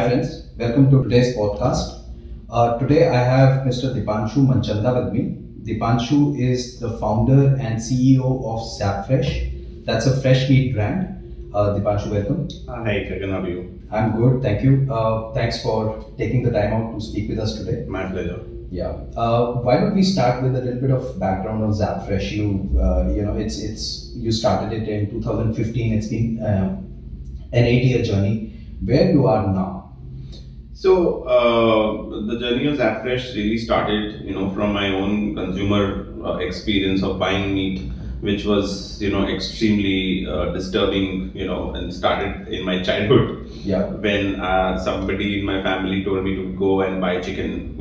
Hi friends, welcome to today's podcast. Today I have Mr. Deepanshu Manchanda with me. Deepanshu is the founder and CEO of ZappFresh. That's a fresh meat brand. Deepanshu, welcome. Hi, Gagan, how are you? I'm good, thank you. Thanks for taking the time out to speak with us today. My pleasure. Yeah. Why don't we start with a little bit of background of ZappFresh? You started it in 2015. It's been an 8-year journey. Where you are now? So, the journey of ZappFresh really started, from my own consumer experience of buying meat, which was, extremely disturbing, and started in my childhood. Yeah. When somebody in my family told me to go and buy chicken,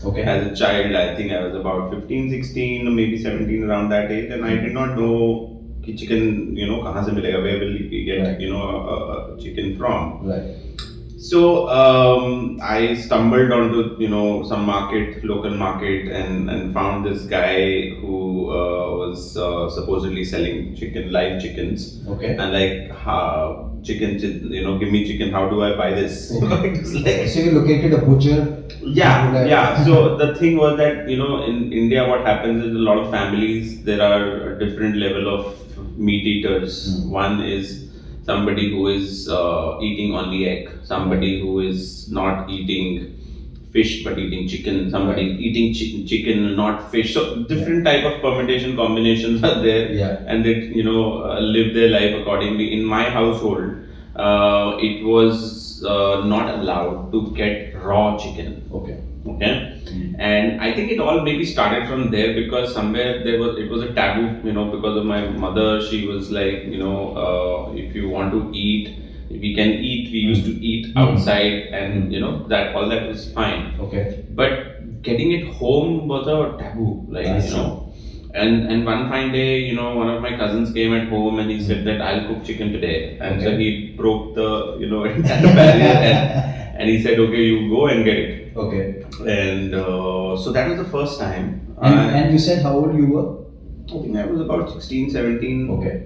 Okay. As a child, I think I was about 15, 16, or maybe 17, around that age, and I did not know कि chicken, कहाँ से मिलेगा, where will we get, Right. a chicken from. Right. So I stumbled onto some local market, and found this guy who was supposedly selling live chickens. Okay. And like, chicken, give me chicken. How do I buy this? Okay. So you located a butcher. Yeah. So the thing was that in India, what happens is a lot of families, there are a different level of meat eaters. One is somebody who is eating only egg, somebody who is not eating fish but eating chicken, somebody eating chicken not fish. So different type of permutation combinations are there, and they live their life accordingly. In my household, it was not allowed to get raw chicken. Okay. And I think it all maybe started from there, because somewhere it was a taboo, because of my mother. She was like, if you want to eat, we can eat. We used to eat outside, and that all that was fine. Okay. But getting it home was a taboo, like And one fine day, one of my cousins came at home, and he said that I'll cook chicken today. And so he broke the entire barrier, and he said, okay, you go and get it. Okay. And so that was the first time. And you said how old you were? I think I was about 16, 17. Okay.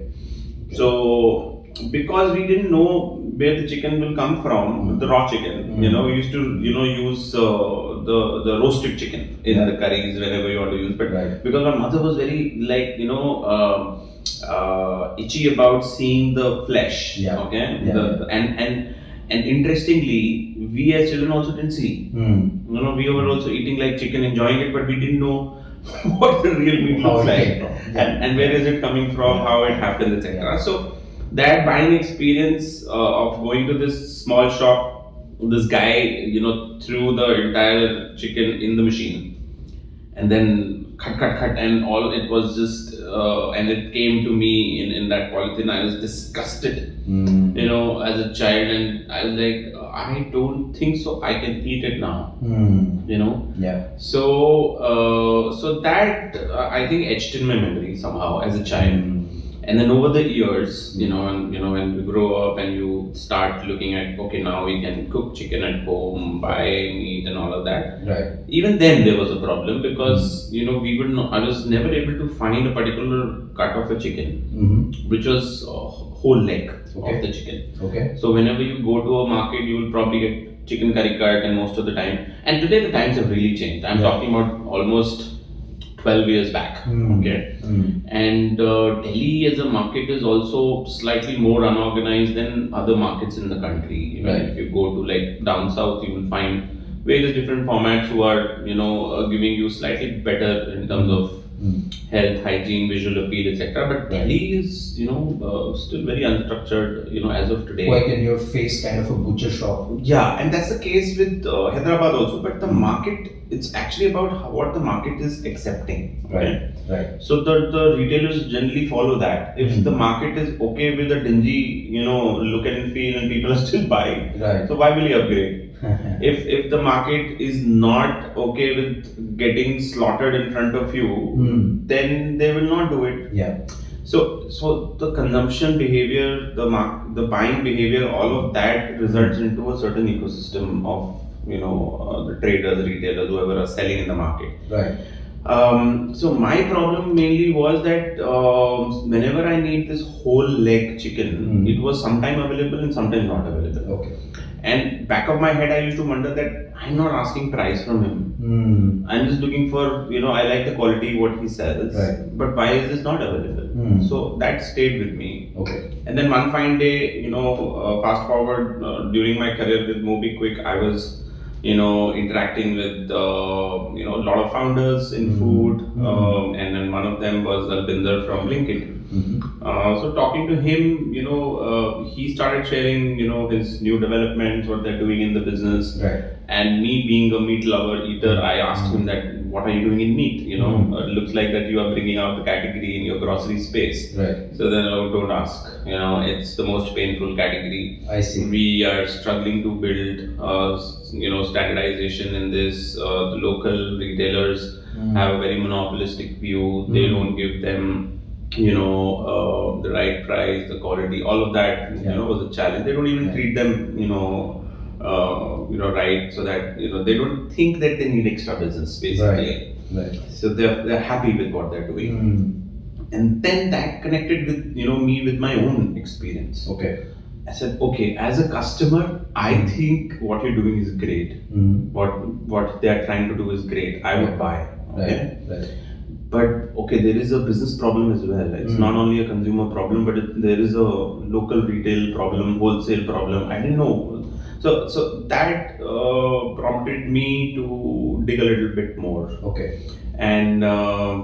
So because we didn't know where the chicken will come from, the raw chicken, we used to use the roasted chicken in the curries whenever you want to use. But because my mother was very like itchy about seeing the flesh. And interestingly, we as children also didn't see. We were also eating like chicken, enjoying it, but we didn't know what the real meat looks like, and where is it coming from, how it happens, etc. So that buying experience of going to this small shop, this guy, threw the entire chicken in the machine, and then cut, and all it was just, and it came to me in that polythene. I was disgusted, as a child, and I was like, I don't think so I can eat it now, So that I think etched in my memory somehow as a child. And then over the years, when you grow up and you start looking at, okay, now we can cook chicken at home, buy meat and all of that. Right. Even then there was a problem, because, I was never able to find a particular cut of a chicken, which was a whole leg of the chicken. Okay. So whenever you go to a market, you will probably get chicken curry cut, and most of the time. And today the times have really changed. I'm talking about almost 12 years back. And Delhi as a market is also slightly more unorganized than other markets in the country. If you go to like down south, you will find various different formats who are giving you slightly better in terms of health, hygiene, visual appeal, etc. But Delhi is still very unstructured as of today. Quite in your face kind of a butcher shop. Yeah, and that's the case with Hyderabad also. But the market, it's actually about what the market is accepting. Right. So the retailers generally follow that. If the market is okay with a dingy, look and feel, and people are still buying, so why will you upgrade? If the market is not okay with getting slaughtered in front of you, then they will not do it. So the consumption behavior, the buying behavior, all of that results into a certain ecosystem of the traders, retailers, whoever are selling in the market. So my problem mainly was that whenever I need this whole leg chicken, it was sometime available and sometimes not available. And back of my head, I used to wonder that I'm not asking price from him. I'm just looking for, I like the quality what he sells. Right. But why is this not available? So that stayed with me. Okay. And then one fine day, fast forward during my career with Mobikwik, I was, interacting with, a lot of founders in food. And then one of them was Albinder from LinkedIn. So talking to him, he started sharing, his new developments, what they're doing in the business. Right. And me being a meat lover eater, I asked him that, what are you doing in meat? It looks like that you are bringing out the category in your grocery space. Right. So then, don't ask. It's the most painful category. I see. We are struggling to build, standardization in this. The local retailers have a very monopolistic view. They don't give them the right price, the quality, all of that, was a challenge. They don't even treat them, right, so that, they don't think that they need extra business, basically. Right. So they're happy with what they're doing. And then that connected with, me with my own experience. Okay. I said, okay, as a customer, I think what you're doing is great. What they're trying to do is great. I would buy. Okay? Right. But okay, there is a business problem as well. It's not only a consumer problem, but there is a local retail problem, wholesale problem. I didn't know. So that prompted me to dig a little bit more. Okay. And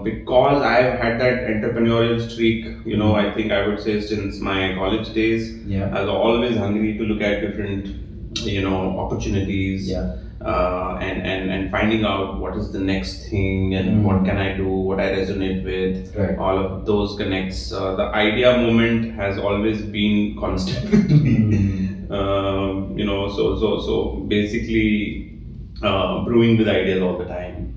because I've had that entrepreneurial streak, I think I would say since my college days, I was always hungry to look at different, opportunities. Yeah. And finding out what is the next thing and what can I do, what I resonate with, Right. all of those connects. The idea moment has always been constant with me. So basically, brewing with ideas all the time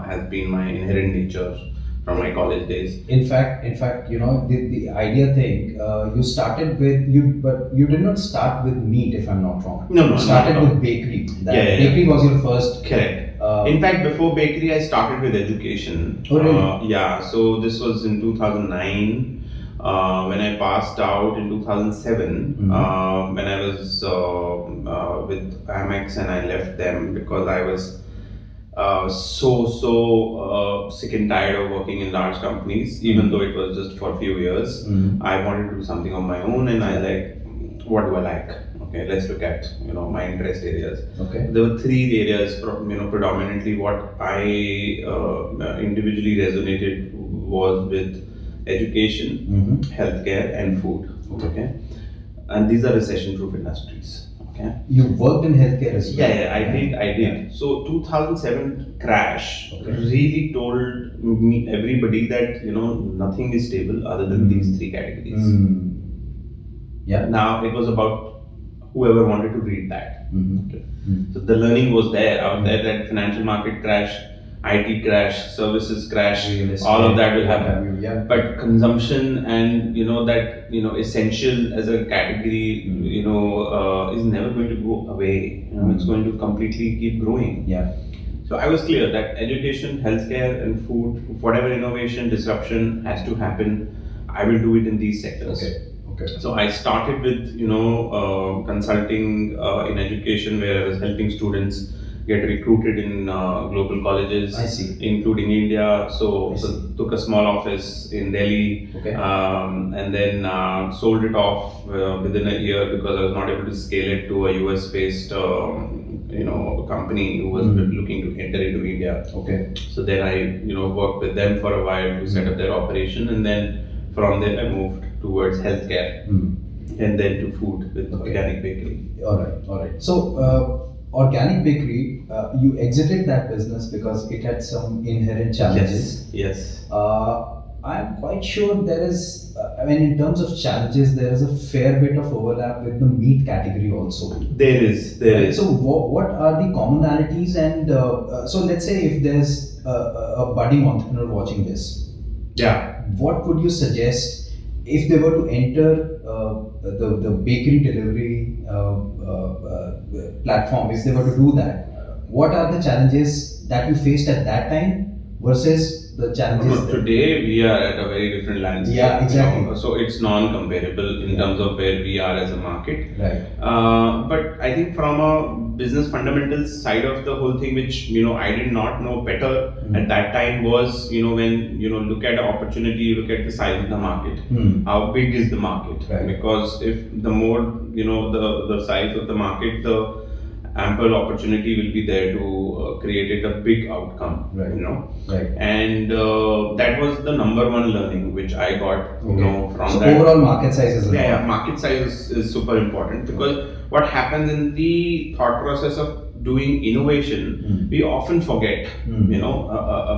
has been my inherent nature from my college days. In fact, the idea thing, you started with but you did not start with meat, if I'm not wrong. No, you started with bakery. Bakery was your first. Correct. In fact, before bakery, I started with education. Oh, really? So this was in 2009. When I passed out in 2007, when I was with Amex and I left them because I was so sick and tired of working in large companies, even though it was just for a few years. I wanted to do something on my own, and I what do I like? Okay, let's look at my interest areas. Okay. There were three areas, predominantly what I individually resonated was with education, healthcare, and food. Okay, and these are recession-proof industries. Okay. You worked in healthcare as well. Yeah, I did. Yeah. So 2007 crash really told me everybody that nothing is stable other than these three categories. Yeah. Now it was about whoever wanted to read that. Okay. So the learning was there out there that financial market crash, IT crash, services crash, all of that will happen. But consumption and that essential as a category is never going to go away. It's going to completely keep growing. Yeah. So I was clear that education, healthcare, and food, whatever innovation, disruption has to happen, I will do it in these sectors. Okay. So I started with consulting in education, where I was helping students get recruited in global colleges, including India. So took a small office in Delhi, and then sold it off within a year because I was not able to scale it to a US-based company who was looking to enter into India. Okay. So then I worked with them for a while to set up their operation, and then from there I moved towards healthcare, and then to food with Organic Bakery. All right. So. Organic Bakery, you exited that business because it had some inherent challenges. Yes. I'm quite sure there is, in terms of challenges, there is a fair bit of overlap with the meat category also. There is. So what are the commonalities, and so let's say if there's a budding entrepreneur watching this, what would you suggest if they were to enter the bakery delivery platform? If they were to do that, what are the challenges that you faced at that time versus the challenges there? Today we are at a very different landscape. Yeah, exactly. So it's non-comparable in terms of where we are as a market. Right. But I think from a business fundamentals side of the whole thing, which I did not know better at that time, was when look at the opportunity, you look at the size of the market. How big is the market? Right. Because if the more the size of the market, the ample opportunity will be there to create it a big outcome. Right. Right. And that was the number one learning which I got. From so that. Overall market size is important. Yeah, market size is super important, because what happens in the thought process of doing innovation, we often forget. A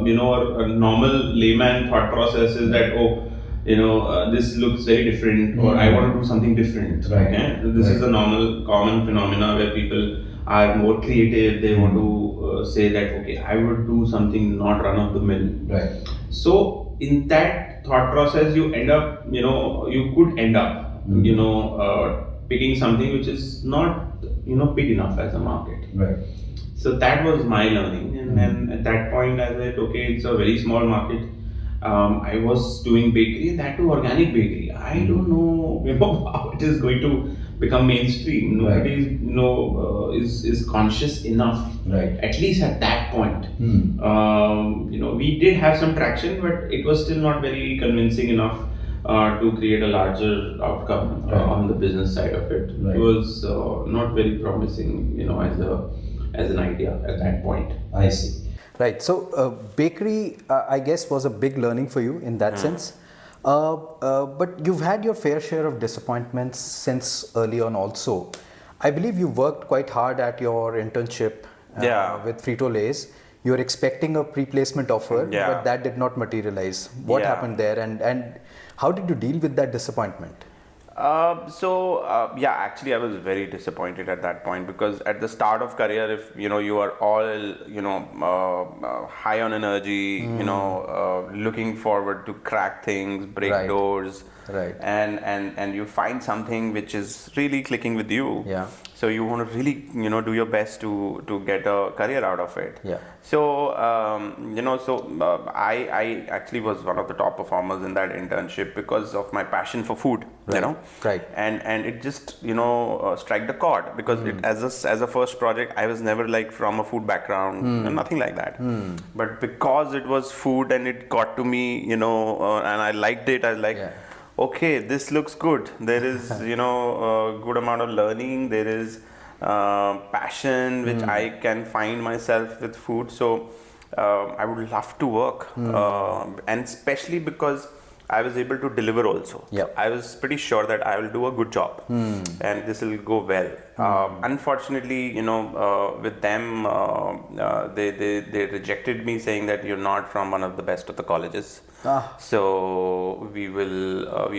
normal layman thought process is that this looks very different, or I want to do something different. Right. Okay, this is a normal common phenomena where people are more creative. They want to say that okay, I would do something not run of the mill. Right. So in that thought process, you end up, you could end up, picking something which is not, big enough as a market. Right. So that was my learning, and then at that point, I said, okay, it's a very small market. I was doing bakery, and that too organic bakery. I don't know, how it is going to become mainstream. Nobody, is conscious enough. Right. At least at that point. We did have some traction, but it was still not very convincing enough to create a larger outcome on the business side of it. Right. It was not very promising, as an idea at that point. I see. Right. So bakery, I guess, was a big learning for you in that sense. But you've had your fair share of disappointments since early on also. I believe you worked quite hard at your internship with Frito-Lay's. You were expecting a pre-placement offer, but that did not materialize. What happened there, and how did you deal with that disappointment? Actually I was very disappointed at that point, because at the start of career, if you are all high on energy, looking forward to crack things, break doors, and you find something which is really clicking with you. So you want to really do your best to get a career out of it. So I actually was one of the top performers in that internship because of my passion for food. And it just strike the chord, because it, as a first project, I was never like from a food background, nothing like that. But because it was food and it got to me, and I liked it, I was like, okay, this looks good. There is a good amount of learning. There is passion which I can find myself with food. So I would love to work, and especially because I was able to deliver also. I was pretty sure that I will do a good job and this will go well. Unfortunately, with them, they rejected me, saying that you're not from one of the best of the colleges. So we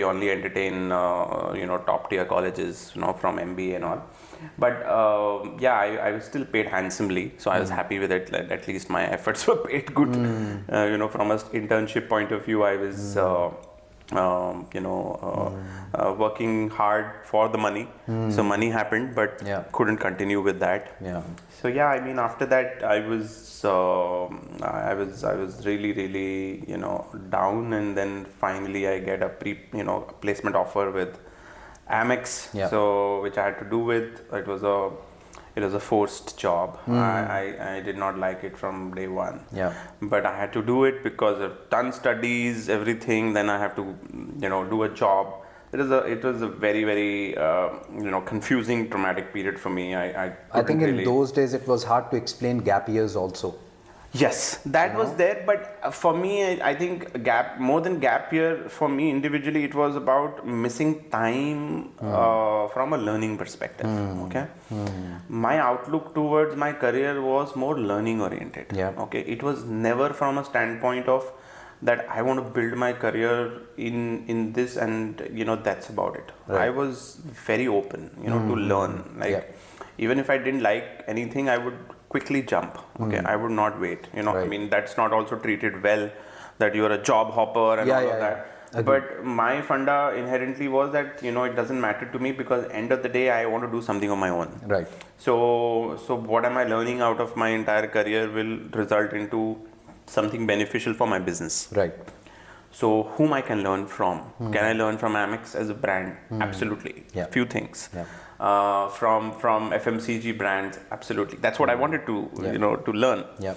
only entertain top tier colleges, from MBA and all. But I was still paid handsomely, so I was happy with it. Like, at least my efforts were paid good. From an internship point of view, I was working hard for the money. So money happened, but couldn't continue with that. So after that I was really down, and then finally I get a placement offer with Amex, so which I had to do with. It was a forced job. I did not like it from day one. But I had to do it because I've done studies, everything. Then I have to, do a job. It was a very, very confusing, traumatic period for me. I think in those days it was hard to explain gap years also. Yes, that was there, but for me, I think more than gap year, for me individually, it was about missing time from a learning perspective. Okay, my outlook towards my career was more learning oriented. Okay, it was never from a standpoint of that I want to build my career in this, and that's about it. I was very open, to learn. Like even if I didn't like anything, I would quickly jump. Okay, I would not wait. I mean, that's not also treated well, that you are a job hopper and all of that. But my funda inherently was that it doesn't matter to me, because end of the day I want to do something on my own. So what am I learning out of my entire career will result into something beneficial for my business. Right. So whom I can learn from? Can I learn from Amex as a brand? Absolutely. Yeah. Few things. Yeah. From FMCG brands, absolutely. That's what I wanted to to learn. Yeah.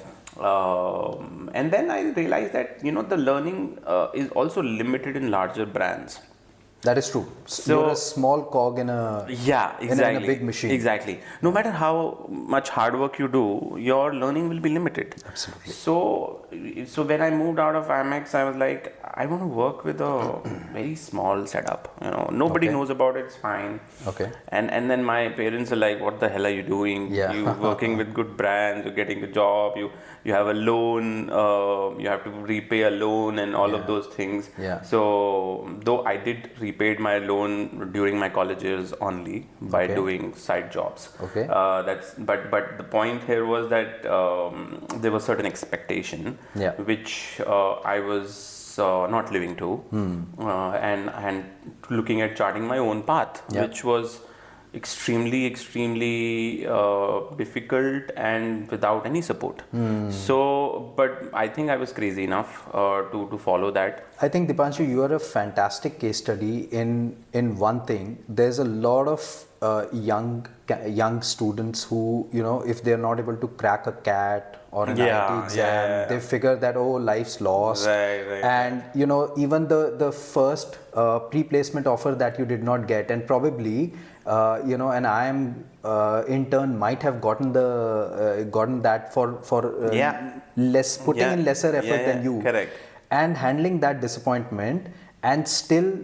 And then I realized that the learning is also limited in larger brands. That is true. So you're a small cog in a in a big machine. Exactly. No matter how much hard work you do, your learning will be limited. Absolutely. So when I moved out of Amex, I was like, I want to work with a very small setup. Nobody knows about it. It's fine. Okay. And then my parents are like, what the hell are you doing? Yeah. You working with good brands. You're getting a job. You have a loan. You have to repay a loan and all of those things. Yeah. So though I did repaid my loan during my college years only by doing side jobs. Okay. But the point here was that there was certain expectation which I was not living to, and looking at charting my own path, which was extremely difficult and without any support. So, but I think I was crazy enough to follow that. I think, Deepanshu, you are a fantastic case study in one thing. There's a lot of young students who, if they're not able to crack a CAT or an IIT exam, they figure that, life's lost. Right. And even the first pre-placement offer that you did not get, and probably an IIM intern might have gotten that for putting in lesser effort than you. Correct. And handling that disappointment and still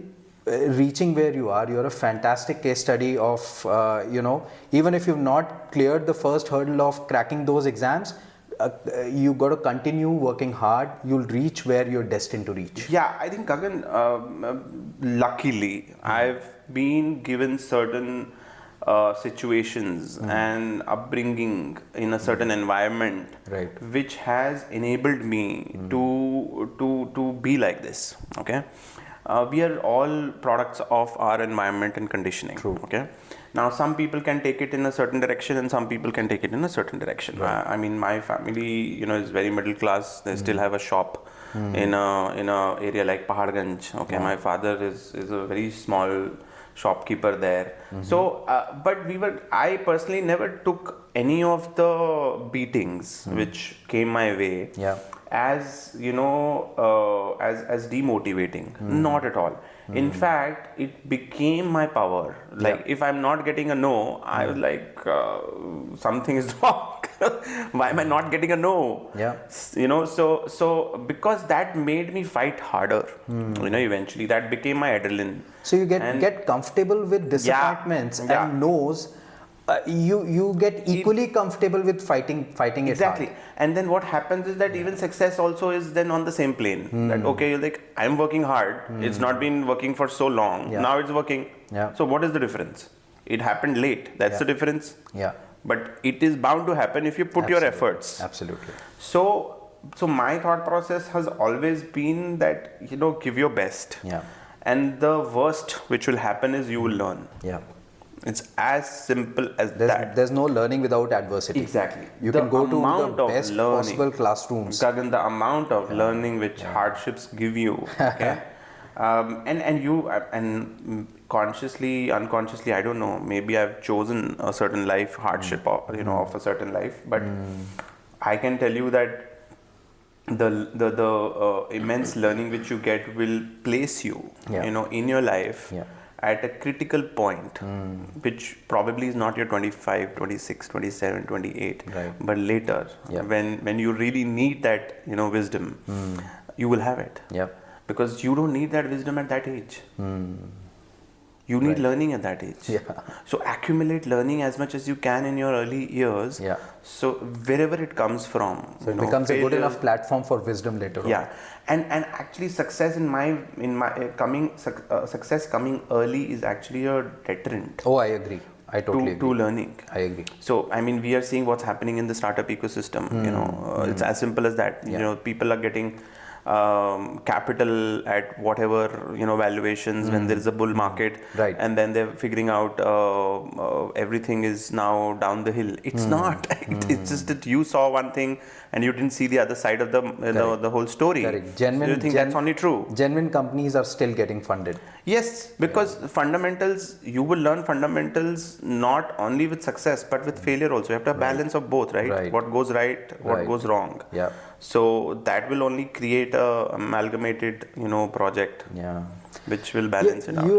reaching where you are. You're a fantastic case study of even if you've not cleared the first hurdle of cracking those exams, you got to continue working hard. You'll reach where you're destined to reach. Yeah, I think, Gagan, luckily I've been given certain situations and upbringing in a certain environment, which has enabled me to be like this. Okay, we are all products of our environment and conditioning. True. Okay. Now, some people can take it in a certain direction and some people can take it in a certain direction. Right. I mean, my family, is very middle class. They still have a shop in a area like Paharganj. Okay, my father is a very small shopkeeper there. So, but I personally never took any of the beatings which came my way as as demotivating. Not at all. In fact, it became my power. Like if I'm not getting a no, I was like, something is wrong. Why am I not getting a no? So because that made me fight harder. Eventually that became my adrenaline. So you get comfortable with disappointments and no's. You get equally comfortable with fighting it exactly hard. And then what happens is that even success also is then on the same plane. That you're like, I'm working hard, it's not been working for so long, now it's working. So what is the difference? It happened late, that's the difference. But it is bound to happen if you put your efforts. Absolutely. So my thought process has always been that give your best. And the worst which will happen is you will learn. It's as simple as that. There's no learning without adversity. Exactly. You can go to the best possible classrooms. Gagan, the amount of learning which hardships give you, okay? and consciously, unconsciously, I don't know, maybe I've chosen a certain life hardship of a certain life, but I can tell you that the immense learning which you get will place you, in your life at a critical point, which probably is not your 25, 26, 27, 28, but later, when you really need that, wisdom, you will have it. Because you don't need that wisdom at that age. You need learning at that age. So accumulate learning as much as you can in your early years. So wherever it comes from, so it becomes a good enough platform for wisdom later on. And actually success success coming early is actually a deterrent. Oh, I agree. I totally agree. To learning. I agree. So I mean, we are seeing what's happening in the startup ecosystem. It's as simple as that. People are getting capital at whatever valuations when there is a bull market, right, and then they're figuring out everything is now down the hill. It's not. It's just that you saw one thing and you didn't see the other side of the the whole story. Correct. So you think that's only true. Genuine companies are still getting funded. Yes, because fundamentals, you will learn fundamentals not only with success but with failure also. You have to have balance of both, right? What goes right, what goes wrong. Yeah. So that will only create a amalgamated, project. Yeah. Which will balance it out.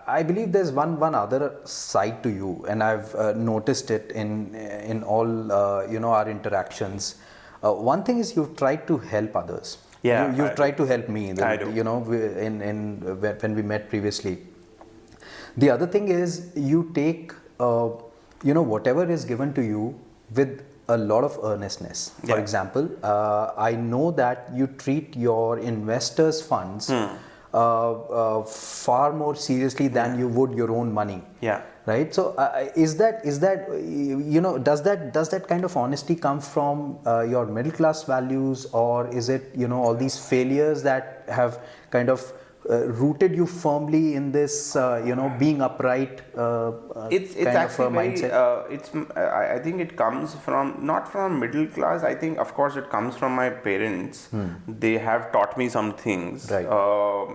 I believe there's one other side to you, and I've noticed it in all our interactions. One thing is you've tried to help others. Yeah, you've tried to help me. I do. When we met previously. The other thing is you take whatever is given to you with a lot of earnestness. For example, I know that you treat your investors' funds far more seriously than you would your own money. Yeah. Right. So does that kind of honesty come from your middle class values, or is it all these failures that have kind of rooted you firmly in this being upright it's kind actually of a mindset? I think it comes from not from middle class. I think of course it comes from my parents. They have taught me some things, right.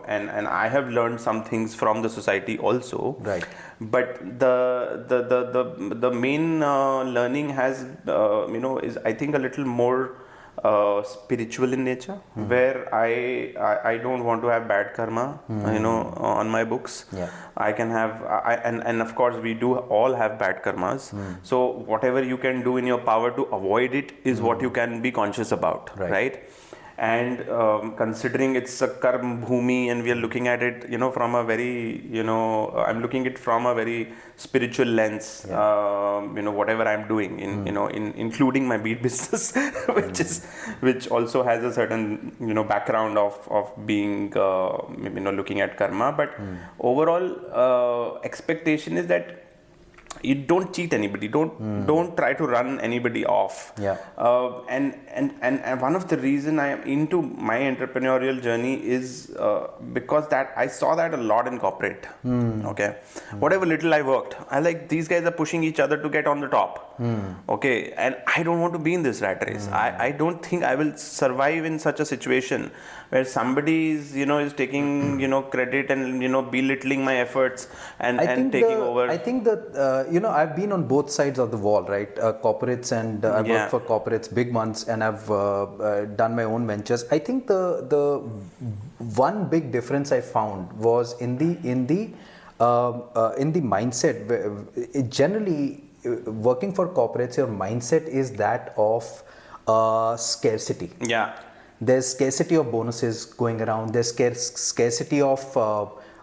And I have learned some things from the society also, right. But the main learning has is I think a little more spiritual in nature, where I don't want to have bad karma, on my books. Yeah. I can have, and of course we do all have bad karmas. So whatever you can do in your power to avoid it is what you can be conscious about, right? And considering it's a karma bhumi, and we are looking at it, from a very, I'm looking at it from a very spiritual lens. Whatever I'm doing, including my bead business, which also has a certain, background of being, looking at karma. But overall, expectation is that you don't cheat anybody. Don't try to run anybody off. Yeah. And one of the reason I am into my entrepreneurial journey is because that I saw that a lot in corporate. Okay. Whatever little I worked, I like these guys are pushing each other to get on the top. Okay. And I don't want to be in this rat race. I don't think I will survive in such a situation where somebody is taking credit and belittling my efforts and taking over. I think that I've been on both sides of the wall, right? Corporates, and I've worked for corporates, big ones, and I've done my own ventures. I think the one big difference I found was in the mindset. Generally, working for corporates, your mindset is that of scarcity. Yeah. There's scarcity of bonuses going around. There's scarcity of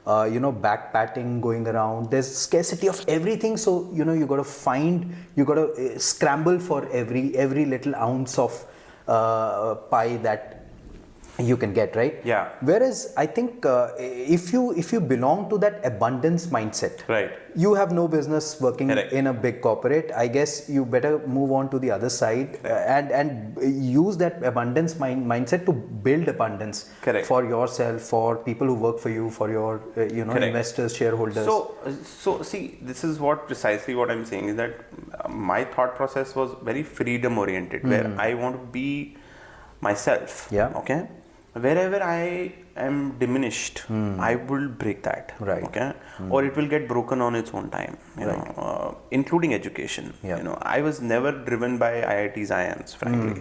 backpatting going around. There's scarcity of everything. So you got to scramble for every little ounce of pie that you can get, right? Yeah. Whereas I think if you belong to that abundance mindset, right, you have no business working in a big corporate. I guess you better move on to the other side and use that abundance mindset to build abundance for yourself, for people who work for you, for your investors, shareholders. So see, this is precisely what I'm saying is that my thought process was very freedom oriented, where I want to be myself. Yeah. Okay. Wherever I am diminished, I will break that. Right. Okay. Or it will get broken on its own time. Including education. Yeah. I was never driven by IITs, IIMs, frankly.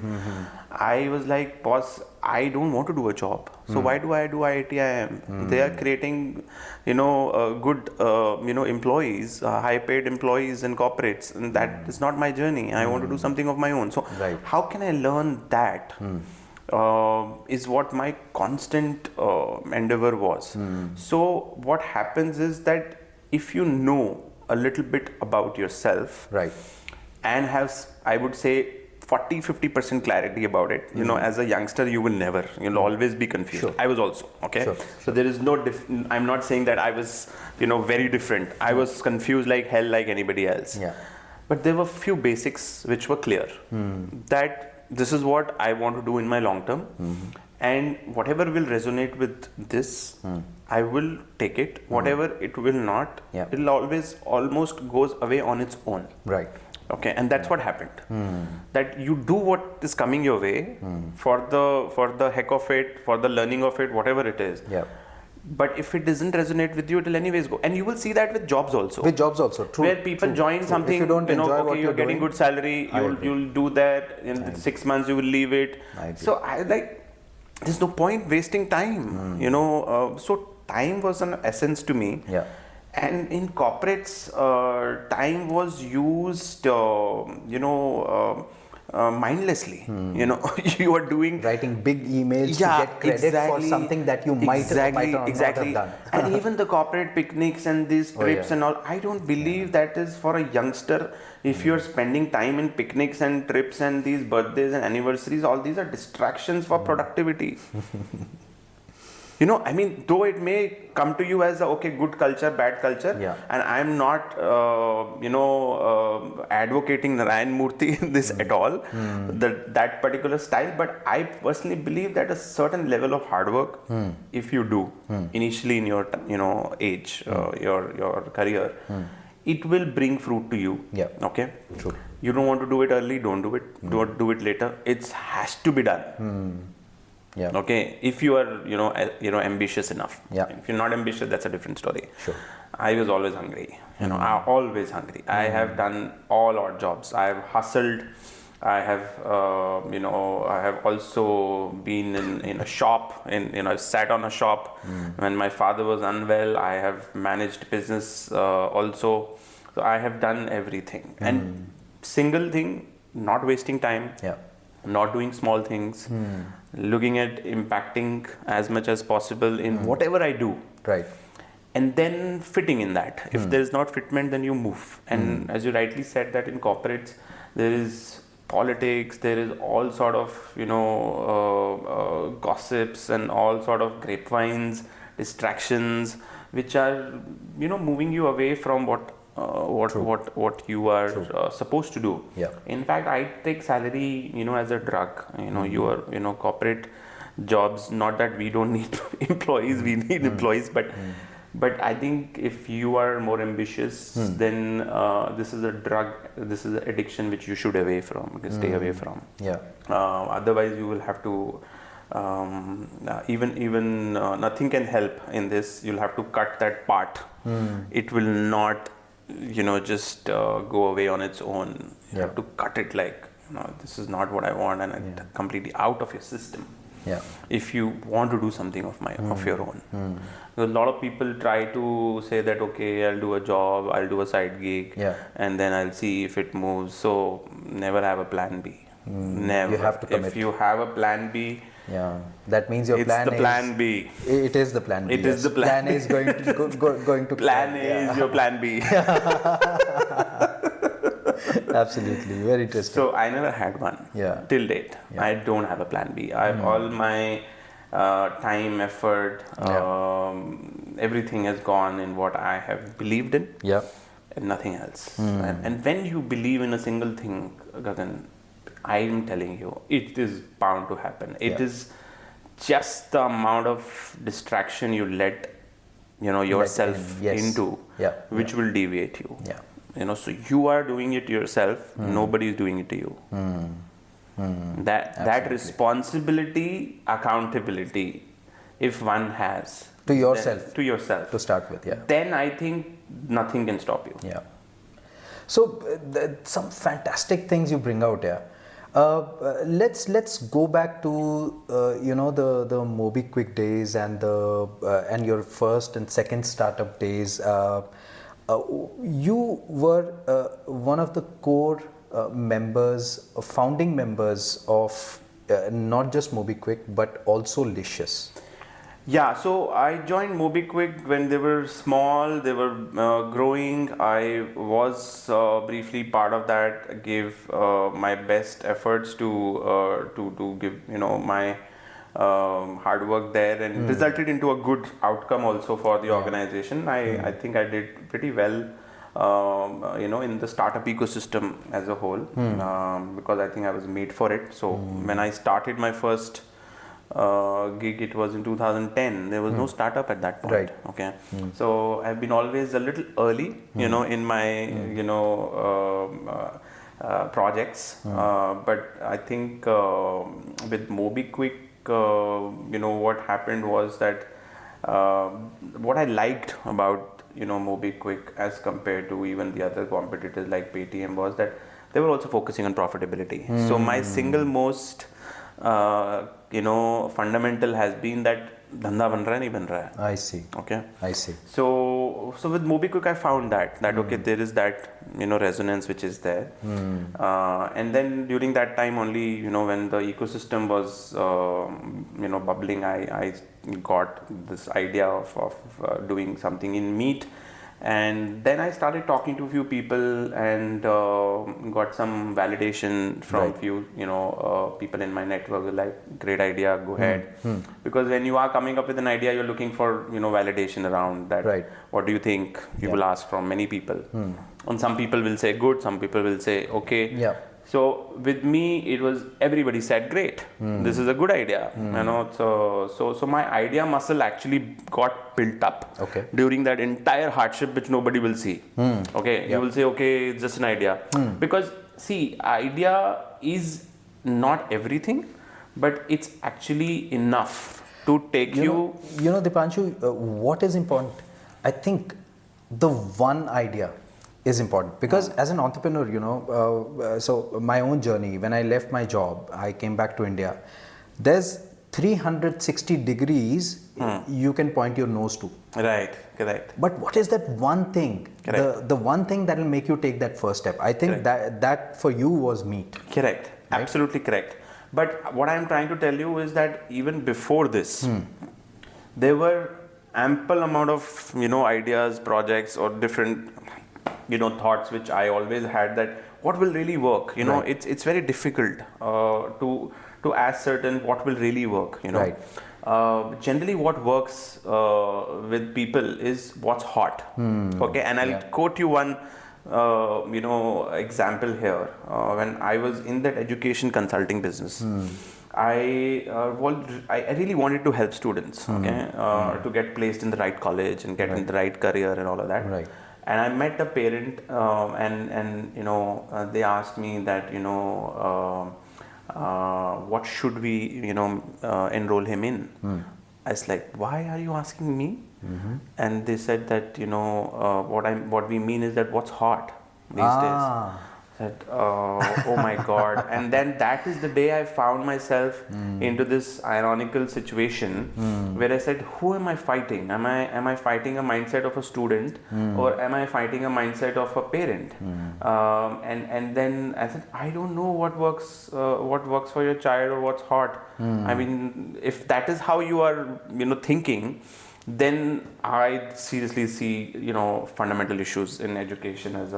I was like, boss, I don't want to do a job. So why do I do IIT, IIM? They are creating, good, employees, high-paid employees in corporates, and that is not my journey. I want to do something of my own. So how can I learn that? Is what my constant endeavor was. So what happens is that if you know a little bit about yourself, right, and have, I would say, 40-50% clarity about it, as a youngster you'll always be confused. Sure. I was also, okay? Sure. So there is no I'm not saying that I was very different. I was confused like hell, like anybody else. Yeah. But there were few basics which were clear, that this is what I want to do in my long term, and whatever will resonate with this, I will take it. Whatever it will not, it will always almost goes away on its own. Right. Okay, and that's what happened. That you do what is coming your way for the heck of it, for the learning of it, whatever it is. Yeah. But if it doesn't resonate with you, it will anyways go. And you will see that with jobs also. With jobs also, true. Where people join something, if you don't enjoy okay, what you're getting doing, good salary, you'll do that. In 6 months, you will leave it. So I there's no point wasting time. So time was an essence to me. Yeah. And in corporates, time was used, mindlessly. You are writing big emails to get credit for something that you might or might not have done. And even the corporate picnics and these trips and all, I don't believe that is for a youngster. If you're spending time in picnics and trips and these birthdays and anniversaries, all these are distractions for productivity. Though it may come to you as good culture, bad culture, and I'm not, advocating Narayan Murthy in this at all, that particular style, but I personally believe that a certain level of hard work, if you do initially in your, age, your career, it will bring fruit to you. Yeah. Okay. True. You don't want to do it early, don't do it. Don't do it later. It has to be done. Yeah. Okay, if you are ambitious enough. Yeah. If you're not ambitious, that's a different story. Sure. I was always hungry. I'm always hungry. I have done all odd jobs. I have hustled. I have I have also been in a shop. I've sat on a shop when my father was unwell. I have managed business also. So I have done everything. And single thing, not wasting time. Yeah. Not doing small things, looking at impacting as much as possible in whatever I do. Right. And then fitting in that. If there is not fitment, then you move. And as you rightly said that in corporates, there is politics, there is all sort of, gossips and all sort of grapevines, distractions, which are, moving you away from what you are supposed to do. Yeah. In fact, I take salary, as a drug. You are, corporate jobs. Not that we don't need employees, we need employees, but I think if you are more ambitious, then this is a drug. This is an addiction which you should stay away from. Yeah. Otherwise, you will have to. Even nothing can help in this. You'll have to cut that part. It will not. Just go away on its own. You have to cut it this is not what I want, and it's completely out of your system. Yeah. If you want to do something of your own. A lot of people try to say that, okay, I'll do a job, I'll do a side gig, and then I'll see if it moves. So never have a plan B. Never. You have to commit. If you have a plan B, that means your plan it's the plan B. It is the plan B. It is the plan. Plan A is going to plan A is your plan B. Absolutely, very interesting. So I never had one. Till date. I don't have a plan B. All my time, effort, everything has gone in what I have believed in. And nothing else. And when you believe in a single thing, Gagan, I am telling you, it is bound to happen. It is just the amount of distraction you let yourself into, which will deviate you. So you are doing it yourself. Nobody is doing it to you. That responsibility, accountability, if one has to yourself, to start with, then I think nothing can stop you. So some fantastic things you bring out here. Let's go back to the Mobikwik days and and your first and second startup days. You were one of the core founding members of not just Mobikwik but also Licious. Yeah, so I joined Mobikwik when they were small, they were growing. I was briefly part of that, gave my best efforts to give my hard work there, and resulted into a good outcome also for the organization. I think I did pretty well, in the startup ecosystem as a whole, because I think I was made for it. So when I started my first gig, it was in 2010. There was no startup at that point. Right. Okay. So I've been always a little early, in my, projects. But I think with Mobikwik, what happened was that what I liked about Mobikwik as compared to even the other competitors like Paytm was that they were also focusing on profitability. So my single most fundamental has been that धंधा बन रहा है नहीं बन रहा है. I see. Okay. I see. So with MobiQuick I found that okay, there is that resonance which is there, and then during that time only when the ecosystem was bubbling, I got this idea of doing something in meat. And then I started talking to a few people and got some validation from few people in my network, like, great idea, go ahead. Because when you are coming up with an idea, you're looking for validation around that. Right. What do you think? You will ask from many people, and some people will say good, some people will say okay. Yeah. So with me, it was everybody said great. This is a good idea. So my idea muscle actually got built up during that entire hardship, which nobody will see. Okay, you will say okay, it's just an idea. Because see, idea is not everything, but it's actually enough to take you. Deepanshu, what is important? I think the one idea is important, because as an entrepreneur, so my own journey, when I left my job, I came back to India. There's 360 degrees you can point your nose to. Right, correct. But what is that one thing? The one thing that will make you take that first step? I think that for you was meat. Correct, right? Absolutely correct. But what I'm trying to tell you is that even before this, there were ample amount of ideas, projects, or different thoughts which I always had, that what will really work. It's very difficult to ascertain what will really work. Right. Generally, what works with people is what's hot. Okay, and I'll quote you one example here. When I was in that education consulting business, I really wanted to help students, to get placed in the right college and get in the right career and all of that. Right. And I met a parent, and they asked me that what should we enroll him in. I was like, why are you asking me? And they said that what we mean is that what's hot these days. That oh my god. And then that is the day I found myself into this ironical situation where I said, who am I fighting? Am I fighting a mindset of a student, or am I fighting a mindset of a parent? And then I said, I don't know what works for your child or what's hot. I mean, if that is how you are thinking, then I seriously see fundamental issues in education as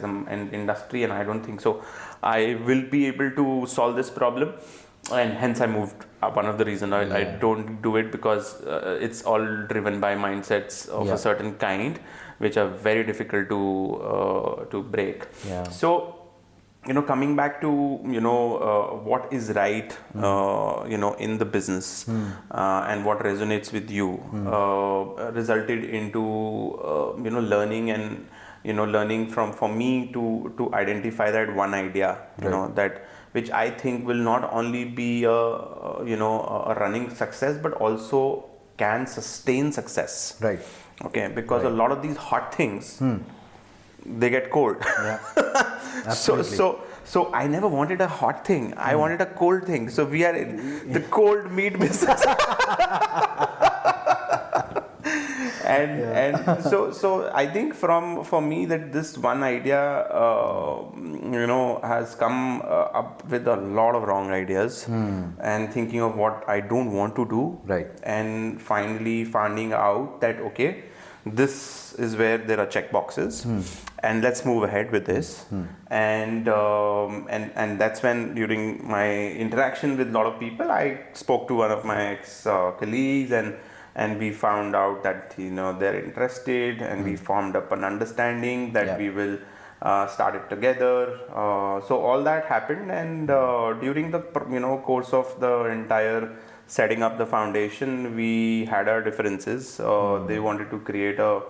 an industry, and I don't think so I will be able to solve this problem, and hence I moved. One of the reasons I don't do it, because it's all driven by mindsets of a certain kind, which are very difficult to break. So coming back to what is right in the business, and what resonates with you, resulted into learning, and learning for me to identify that one idea, that which I think will not only be a running success, but also can sustain success. Right. Okay, because a lot of these hot things, they get cold. So I never wanted a hot thing. I wanted a cold thing. So we are in the cold meat business. And so I think for me that this one idea has come up with a lot of wrong ideas, and thinking of what I don't want to do, right, and finally finding out that okay, this is where there are check boxes, and let's move ahead with this. And that's when, during my interaction with a lot of people, I spoke to one of my ex colleagues, and we found out that they're interested, and we formed up an understanding that we will start it together. So all that happened, and during the course of the entire setting up the foundation, we had our differences. They wanted to create a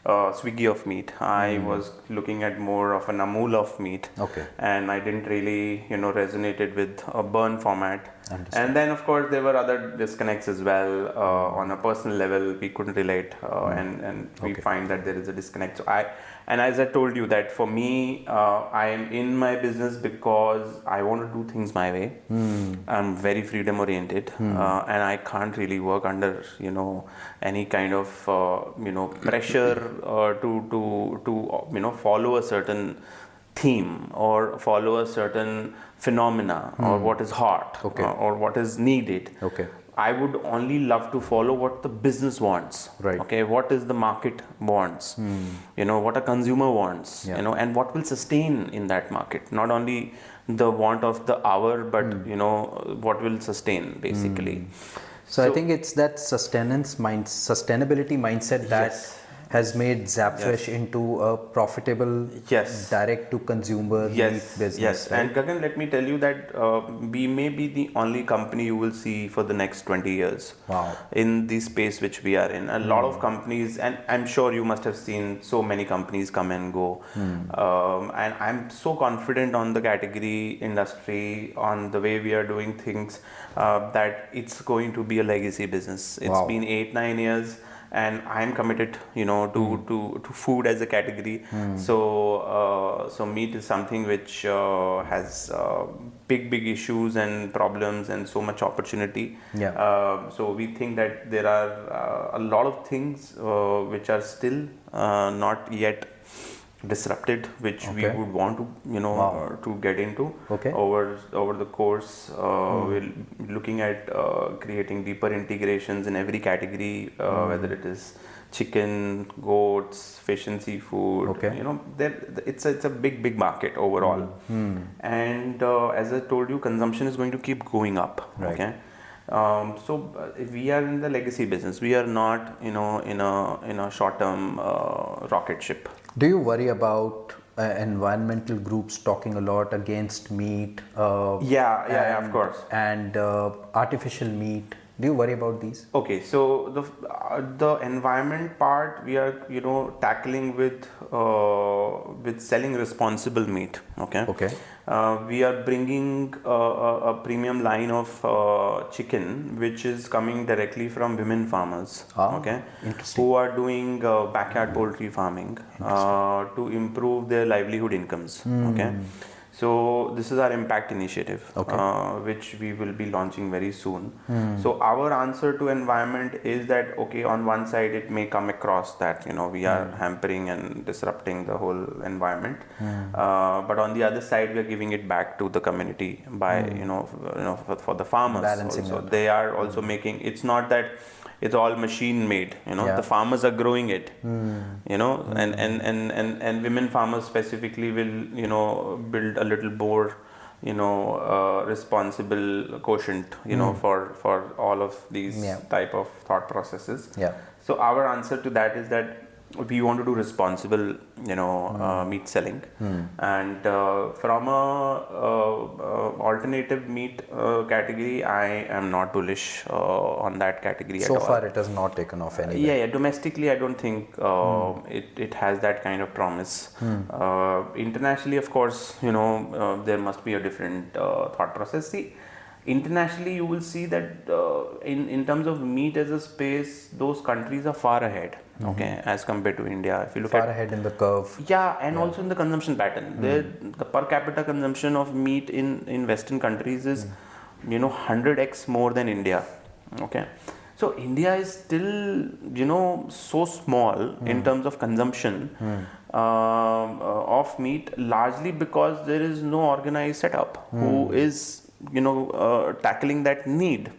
Swiggy of meat. I was looking at more of an Amul of meat. Okay. And I didn't really, resonated with a burn format. Understood. And then, of course, there were other disconnects as well. On a personal level, we couldn't relate, and we find that there is a disconnect. So and as I told you that for me, I am in my business because I want to do things my way. I'm very freedom oriented, and I can't really work under, any kind of, pressure to follow a certain theme or follow a certain phenomena or what is hot or what is needed. Okay. I would only love to follow what the business wants. Right. Okay. What is the market wants? What a consumer wants. And what will sustain in that market. Not only the want of the hour, but what will sustain basically. So I think it's that sustainability mindset that has made ZappFresh into a profitable direct-to-consumer business. Yes, right? and Gagan, let me tell you that we may be the only company you will see for the next 20 years. Wow. In the space which we are in. A lot of companies, and I'm sure you must have seen so many companies come and go. And I'm so confident on the category, industry, on the way we are doing things, that it's going to be a legacy business. It's been 8-9 years. And I'm committed, to food as a category. So meat is something which has big issues and problems and so much opportunity. So we think that there are a lot of things which are still not yet disrupted, which we would want to to get into over the course. We're looking at creating deeper integrations in every category, whether it is chicken, goats, fish and seafood. It's a big market overall. And as I told you, consumption is going to keep going up. So we are in the legacy business. We are not in a short-term rocket ship. Do you worry about environmental groups talking a lot against meat? Of course. And artificial meat. Do you worry about these? Okay, so the environment part we are tackling with selling responsible meat. We are bringing a premium line of chicken which is coming directly from women farmers. Who are doing backyard poultry farming to improve their livelihood incomes. So this is our impact initiative, which we will be launching very soon. So our answer to environment is that, on one side it may come across that we are hampering and disrupting the whole environment, but on the other side we are giving it back to the community by for the farmers. Balancing also. They are also making. It's not that it's all machine made. The farmers are growing it. And women farmers specifically will build a little more responsible quotient for all of these type of thought processes. So our answer to that is that we want to do responsible meat selling, and from a alternative meat category, I am not bullish on that category so at all. Far it has not taken off anyway. Domestically I don't think it has that kind of promise. Internationally, of course, there must be a different thought process. See, internationally you will see that in terms of meat as a space, those countries are far ahead, as compared to India. If you look far ahead in the curve. Also in the consumption pattern. The per capita consumption of meat in Western countries is 100x more than India. So India is still so small in terms of consumption of meat, largely because there is no organized setup who is tackling that need.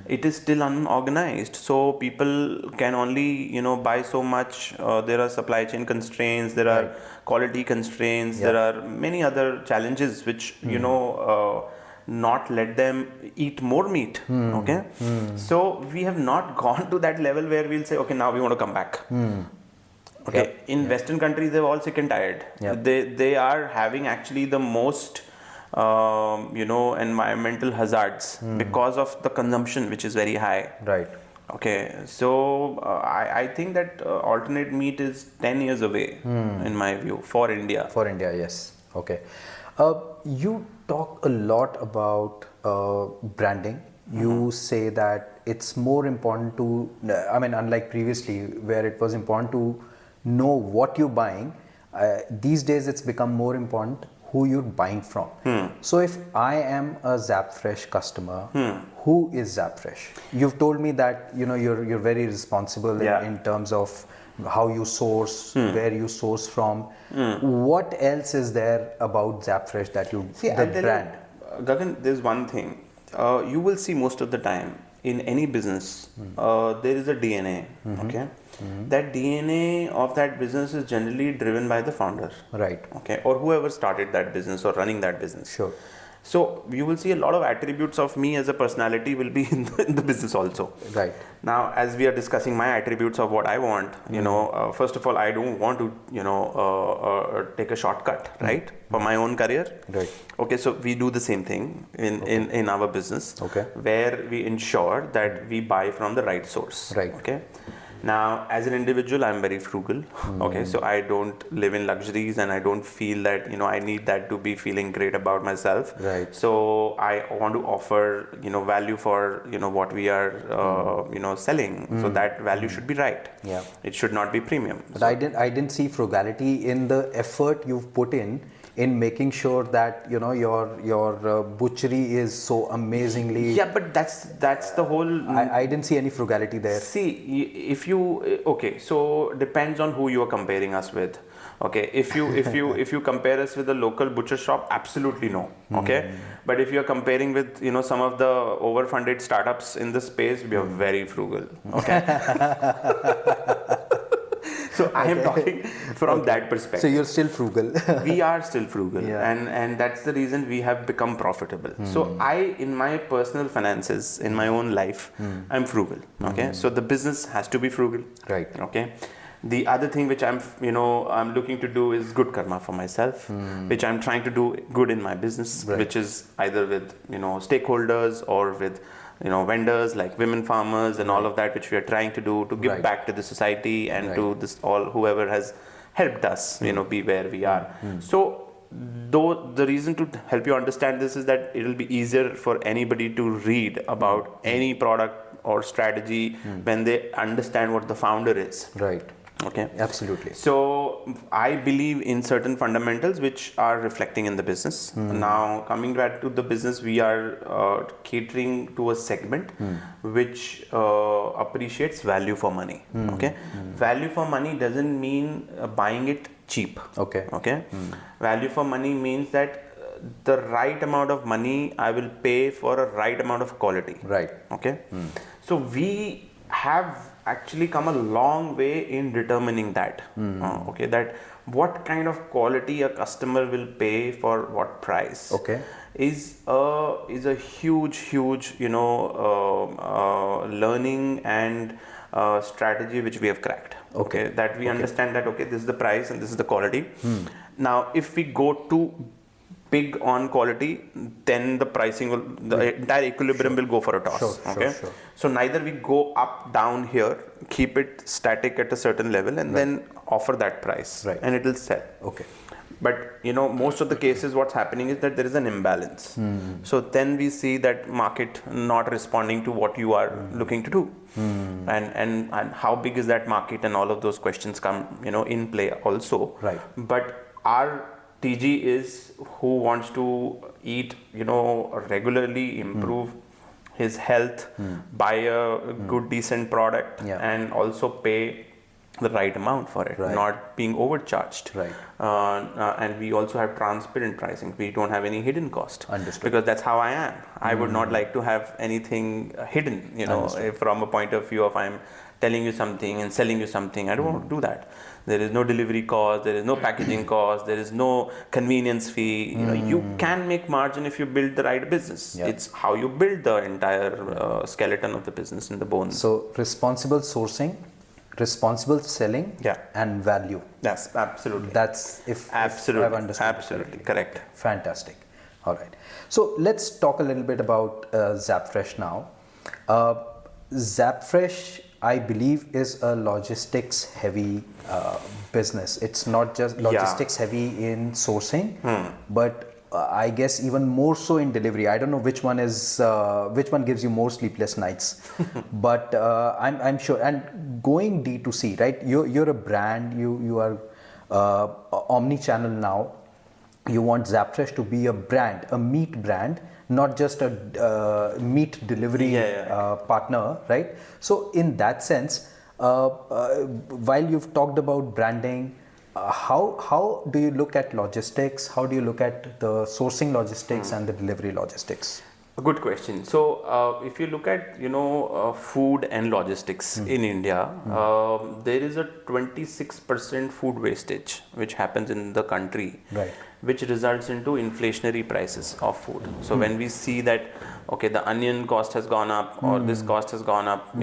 It is still unorganized, so people can only buy so much. There are supply chain constraints, there are quality constraints, there are many other challenges which not let them eat more meat. So we have not gone to that level where we'll say, now we want to come back. In Western countries, they're all sick and tired. They are having actually the most environmental hazards because of the consumption, which is very high. Right. Okay, so I think that alternate meat is 10 years away, in my view, for India. For India, yes. Okay. You talk a lot about branding. You say that it's more important to, unlike previously where it was important to know what you're buying, these days it's become more important who you're buying from. So if I am a ZappFresh customer, who is ZappFresh? You've told me that you're very responsible in terms of how you source, where you source from. What else is there about ZappFresh that you brand? Gagan, there's one thing. You will see most of the time in any business, there is a DNA. Okay, that DNA of that business is generally driven by the founder. Right. Okay, or whoever started that business or running that business. Sure. So you will see a lot of attributes of me as a personality will be in the business also. Right. Now, as we are discussing my attributes of what I want, first of all, I don't want to, take a shortcut, right, for my own career. Right. Okay, so we do the same thing in our business, where we ensure that we buy from the right source. Right. Okay. Now, as an individual, I'm very frugal. Okay, so I don't live in luxuries, and I don't feel that I need that to be feeling great about myself. Right. So I want to offer value for what we are selling. So that value should be right. Yeah. It should not be premium. But I didn't see frugality in the effort you've put in making sure that your butchery is so amazingly. Yeah, but that's the whole. I didn't see any frugality there. See, so depends on who you are comparing us with. Okay, if you compare us with a local butcher shop, absolutely no. Okay, but if you are comparing with some of the overfunded startups in the space, we are very frugal. Okay. So I am talking from that perspective. So you're still frugal. We are still frugal, and that's the reason we have become profitable. So in my personal finances, in my own life, I'm frugal. Okay, so the business has to be frugal. Right. Okay. The other thing which I'm looking to do is good karma for myself, which I'm trying to do good in my business, which is either with stakeholders or with vendors like women farmers and all of that, which we are trying to do to give back to the society and to this whoever has helped us be where we are. So though the reason to help you understand this is that it will be easier for anybody to read about any product or strategy when they understand what the founder is. Right. Okay. Absolutely. So I believe in certain fundamentals which are reflecting in the business. Now coming back to the business, we are catering to a segment which appreciates value for money. Okay. Value for money doesn't mean buying it cheap. Okay. Okay. Value for money means that the right amount of money I will pay for a right amount of quality. Right. Okay. So we have actually come a long way in determining that. Okay, that what kind of quality a customer will pay for what price. Okay. Is a huge learning and strategy which we have cracked. Okay, that we understand that this is the price and this is the quality. Now, if we go too big on quality, then the pricing will, the entire equilibrium will go for a toss. Sure. So neither we go up, down here, keep it static at a certain level, and then offer that price, and it will sell. Okay. But most of the cases, what's happening is that there is an imbalance. So then we see that market not responding to what you are looking to do, and how big is that market, and all of those questions come in play also. Right. But our TG is who wants to eat regularly, improve his health, buy a good decent product, and also pay the right amount for it, not being overcharged. Right. And we also have transparent pricing. We don't have any hidden cost. Understood. Because that's how I am. I would not like to have anything hidden, from a point of view of I'm telling you something and selling you something. I don't want to do that. There is no delivery cost, there is no packaging cost, there is no convenience fee. You can make margin if you build the right business. It's how you build the entire skeleton of the business in the bones. So responsible sourcing, responsible selling, and value. Yes, absolutely. That's if I've understood. Absolutely correct. Fantastic. All right. So let's talk a little bit about ZappFresh now. ZappFresh, I believe, is a logistics heavy business. It's not just logistics heavy in sourcing, but I guess even more so in delivery. I don't know which one gives you more sleepless nights, but I'm sure. And going D2C, right? You're a brand. You are omni-channel now. You want ZappFresh to be a brand, a meat brand, not just a meat delivery partner, right? So in that sense, while you've talked about branding, how do you look at logistics? How do you look at the sourcing logistics and the delivery logistics? A good question. So, if you look at food and logistics in India, there is a 26% food wastage which happens in the country, right, which results into inflationary prices of food. So when we see that the onion cost has gone up or this cost has gone up,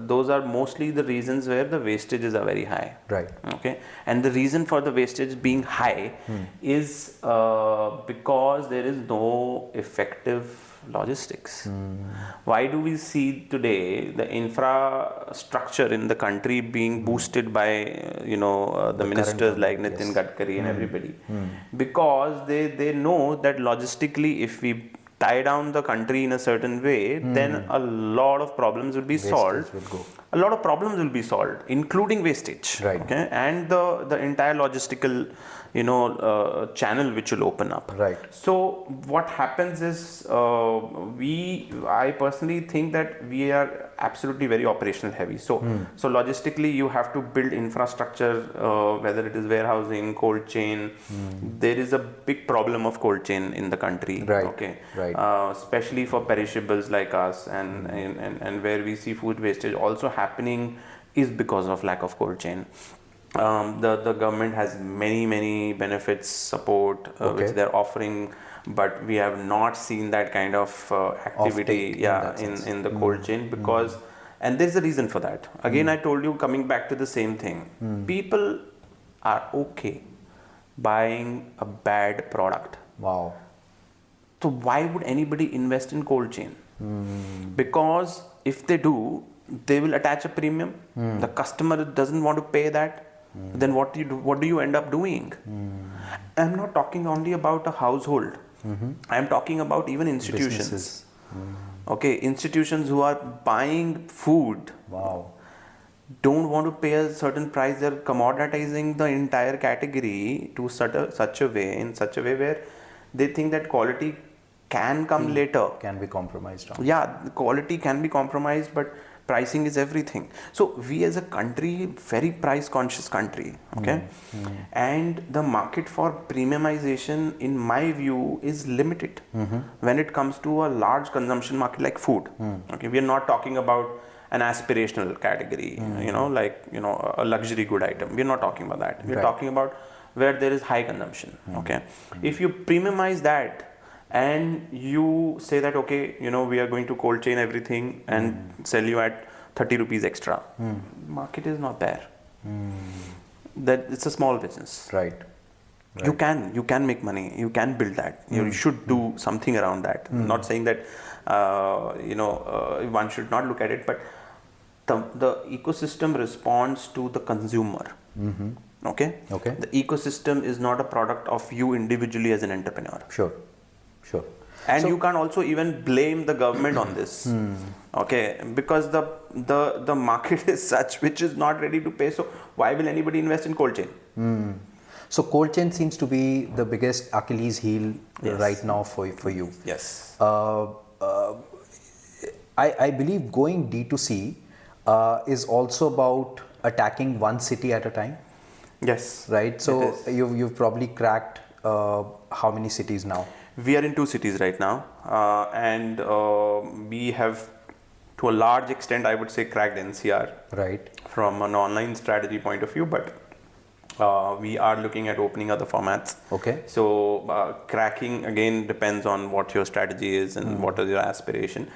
those are mostly the reasons where the wastages are very high. Right. Okay. And the reason for the wastage being high is because there is no effective logistics. Why do we see today the infrastructure in the country being boosted by the ministers like Nitin Gadkari and everybody? Because they know that logistically, if we tie down the country in a certain way, then a lot of problems will be solved. A lot of problems will be solved, including wastage. Right. Okay, and the entire logistical channel which will open up. Right. So what happens is I personally think that we are absolutely very operational heavy. So logistically you have to build infrastructure, whether it is warehousing, cold chain. There is a big problem of cold chain in the country. Right. Okay. Right. Especially for perishables like us, and where we see food wastage also happening is because of lack of cold chain. The government has many benefits, support which they're offering, but we have not seen that kind of activity in the cold chain because and there's a reason for that. Again, I told you, coming back to the same thing, people are okay buying a bad product. Wow. So why would anybody invest in cold chain? Because if they do, they will attach a premium. The customer doesn't want to pay that. Then what do you end up doing? I'm not talking only about a household. I'm talking about even institutions. Okay, institutions who are buying food. Wow. Don't want to pay a certain price. They're commoditizing the entire category to such a way where they think that quality can come later. Can be compromised on. Yeah, the quality can be compromised, but pricing is everything. So we as a country, very price conscious country, okay? And the market for premiumization, in my view, is limited when it comes to a large consumption market like food. Okay, we are not talking about an aspirational category, a luxury good item. We are not talking about that. We are talking about where there is high consumption. Okay, if you premiumize that, and you say that we are going to cold chain everything and sell you at 30 rupees extra, market is not there. That it's a small business, right. You can make money, you can build that. You should do something around that. Not saying that one should not look at it, but the ecosystem responds to the consumer. Okay, the ecosystem is not a product of you individually as an entrepreneur. Sure. And you can't also even blame the government on this. Okay, because the market is such which is not ready to pay. So why will anybody invest in cold chain? So cold chain seems to be the biggest Achilles heel right now for you. Yes. I believe going D2C is also about attacking one city at a time. Yes. Right. So you've probably cracked how many cities now? We are in 2 cities right now, and we have, to a large extent, I would say, cracked NCR. Right. From an online strategy point of view, but We are looking at opening other formats. Okay. So cracking again depends on what your strategy is and what is your aspiration.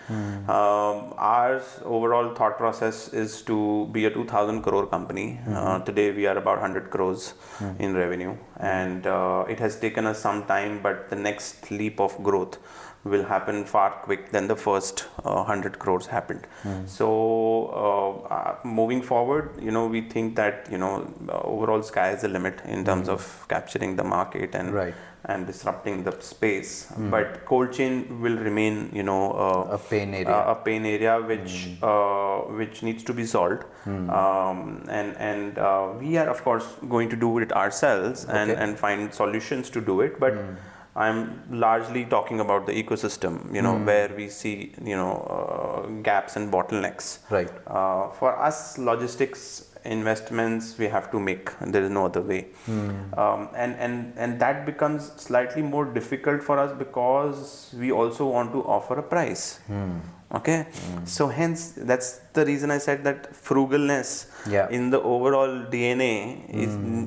Our overall thought process is to be a 2,000 crore company. Today we are about 100 crores in revenue, and it has taken us some time, but the next leap of growth will happen far quick than the first 100 crores happened. So moving forward, we think that overall sky is the limit in terms of capturing the market and disrupting the space. But cold chain will remain a pain area which needs to be solved. And we are of course going to do it ourselves and find solutions to do it, but I'm largely talking about the ecosystem, where we see, gaps and bottlenecks. Right. For us, logistics investments we have to make, and there is no other way. And that becomes slightly more difficult for us because we also want to offer a price. Okay, so hence that's the reason I said that frugalness in the overall DNA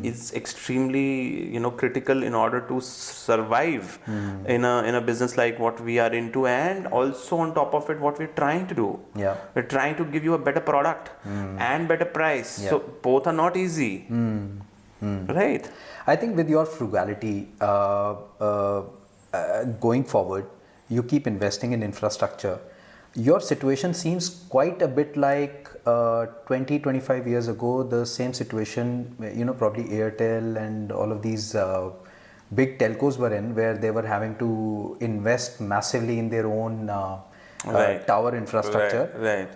is extremely critical in order to survive in a business like what we are into, and also on top of it what we're trying to do. We're trying to give you a better product and better price. So both are not easy, right? I think with your frugality going forward, you keep investing in infrastructure. Your situation seems quite a bit like 20-25 years ago, the same situation, probably Airtel and all of these big telcos were in, where they were having to invest massively in their own tower infrastructure.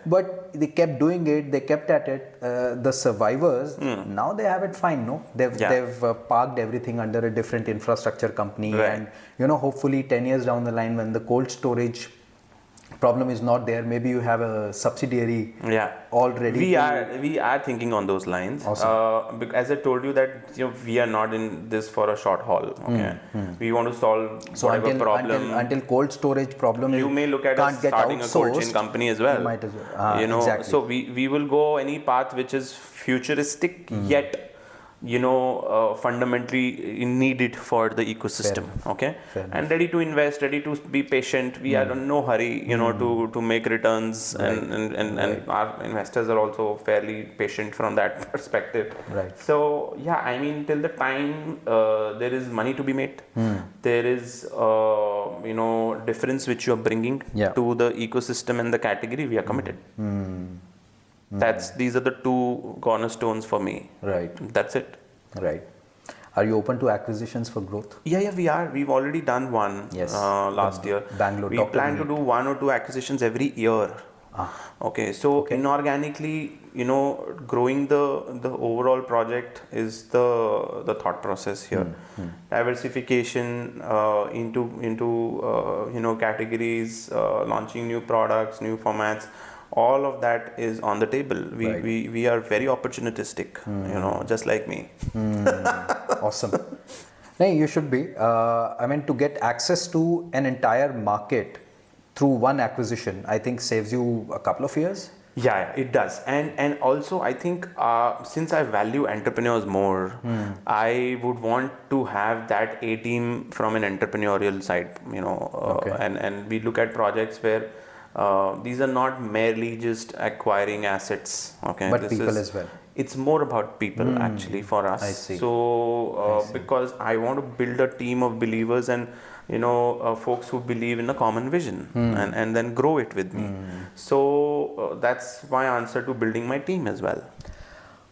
But they kept doing it, they kept at it. The survivors, now they have it fine, no? They've parked everything under a different infrastructure company. And, hopefully 10 years down the line, when the cold storage problem is not there, maybe you have a subsidiary already. We are thinking on those lines. Awesome. As I told you that we are not in this for a short haul. Okay, we want to solve whatever problem. Until cold storage problem, you may look at us starting a cold chain company as well. You might as well. Exactly. So we will go any path which is futuristic yet fundamentally needed for the ecosystem. And ready to invest, ready to be patient. We are in no hurry, to make returns, and our investors are also fairly patient from that perspective. So till the time there is money to be made, there is difference which you are bringing to the ecosystem and the category, we are committed. These are the two cornerstones for me. Right. That's it. Right. Are you open to acquisitions for growth? Yeah, we are. We've already done one last year. Bangalore. We plan to do 1 or 2 acquisitions every year. Okay. So inorganically, growing the overall project is the thought process here. Diversification into categories, launching new products, new formats. All of that is on the table. We are very opportunistic, just like me. Awesome. No, you should be. To get access to an entire market through one acquisition, I think saves you a couple of years. Yeah, it does. And also I think since I value entrepreneurs more, I would want to have that A team from an entrepreneurial side, and we look at projects where these are not merely just acquiring assets, but people as well. It's more about people actually for us. I see. So because I want to build a team of believers and folks who believe in a common vision and then grow it with me. So that's my answer to building my team as well.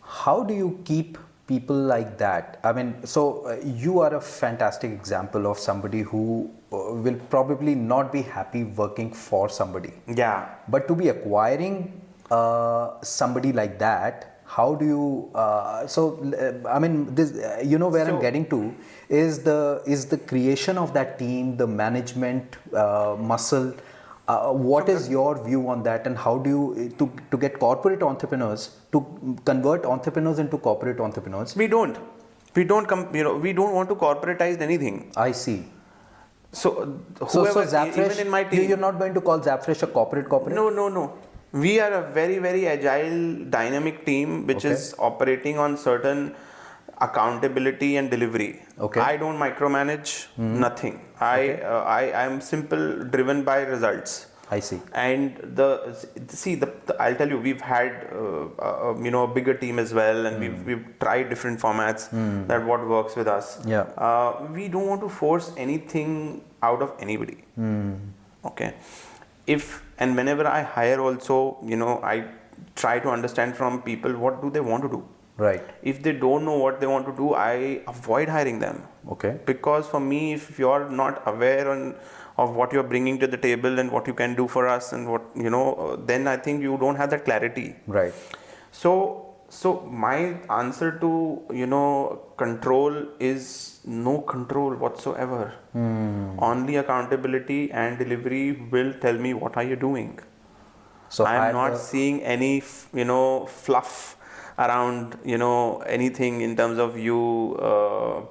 How do you keep people like that? You are a fantastic example of somebody who will probably not be happy working for somebody. Yeah. But to be acquiring somebody like that, how do you? This, where I'm getting to is the creation of that team, the management muscle. What is your view on that, and how do you to get corporate entrepreneurs to convert entrepreneurs into corporate entrepreneurs? We don't want to corporatize anything. I see. So ZappFresh, even in my team, you're not going to call ZappFresh a corporate? No. We are a very, very agile, dynamic team which is operating on certain accountability and delivery. Okay. I don't micromanage nothing. I am simple, driven by results. I see. And I'll tell you, we've had a bigger team as well, and we've tried different formats that what works with us. Yeah. We don't want to force anything out of anybody. Okay. If and whenever I hire, also, I try to understand from people what do they want to do. Right. If they don't know what they want to do, I avoid hiring them. Okay. Because for me, if you're not aware of what you're bringing to the table and what you can do for us and what, then I think you don't have that clarity. Right. So my answer to, control is no control whatsoever. Only accountability and delivery will tell me what are you doing. So I'm not seeing any, fluff around, anything in terms of you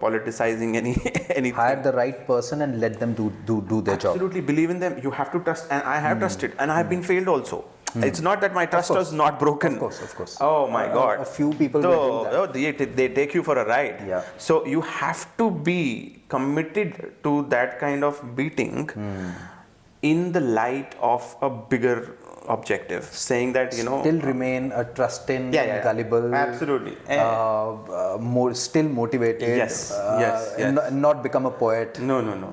politicizing anything. Hire the right person and let them do their job. Absolutely, believe in them. You have to trust, and I have trusted, and I have been failed also. It's not that my trust was not broken. Of course. Oh my God. A few people will do that. They take you for a ride. Yeah. So you have to be committed to that kind of beating in the light of a bigger objective, saying that still remain a trusting, gullible, absolutely, still motivated, yes. Not become a poet. No.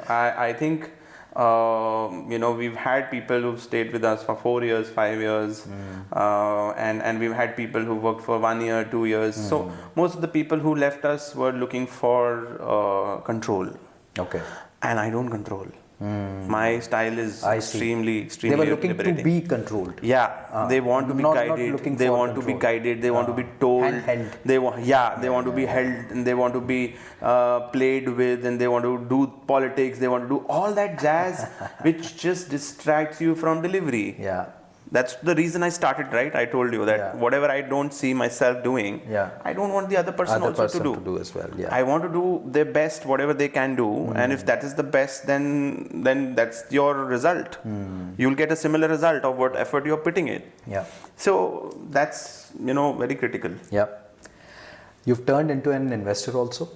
I think we've had people who've stayed with us for 4 years, 5 years, and we've had people who worked for 1 year, 2 years. So most of the people who left us were looking for control. Okay. And I don't control. My style is extremely They were looking liberating. to be controlled. Yeah, they want to be guided. They want to be guided. They want to be told. Handheld. They want to be held, and they want to be played with, and they want to do politics. They want to do all that jazz, which just distracts you from delivery. Yeah. That's the reason I started, right? I told you that whatever I don't see myself doing, I don't want the other person to do as well. Yeah. I want to do their best, whatever they can do, and if that is the best, then that's your result. You'll get a similar result of what effort you're putting in. Yeah. So that's very critical. Yeah. You've turned into an investor also.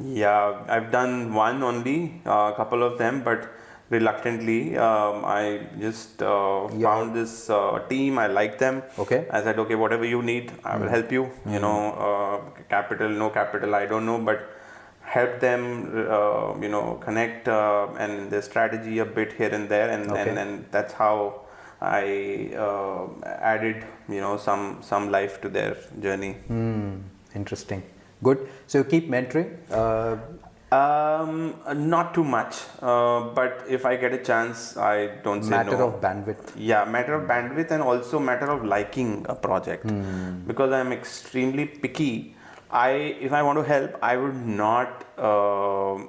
Yeah, I've done one only, a couple of them, but reluctantly. I just found this team. I like them. Okay. I said, okay, whatever you need, I will help you. Capital, no capital, I don't know, but help them, connect and the strategy a bit here and there, and that's how I added, some life to their journey. Interesting. Good. So you keep mentoring. Not too much, but if I get a chance, I don't say no. Matter of bandwidth. Yeah, matter of bandwidth, and also matter of liking a project. Because I'm extremely picky. If I want to help, I would not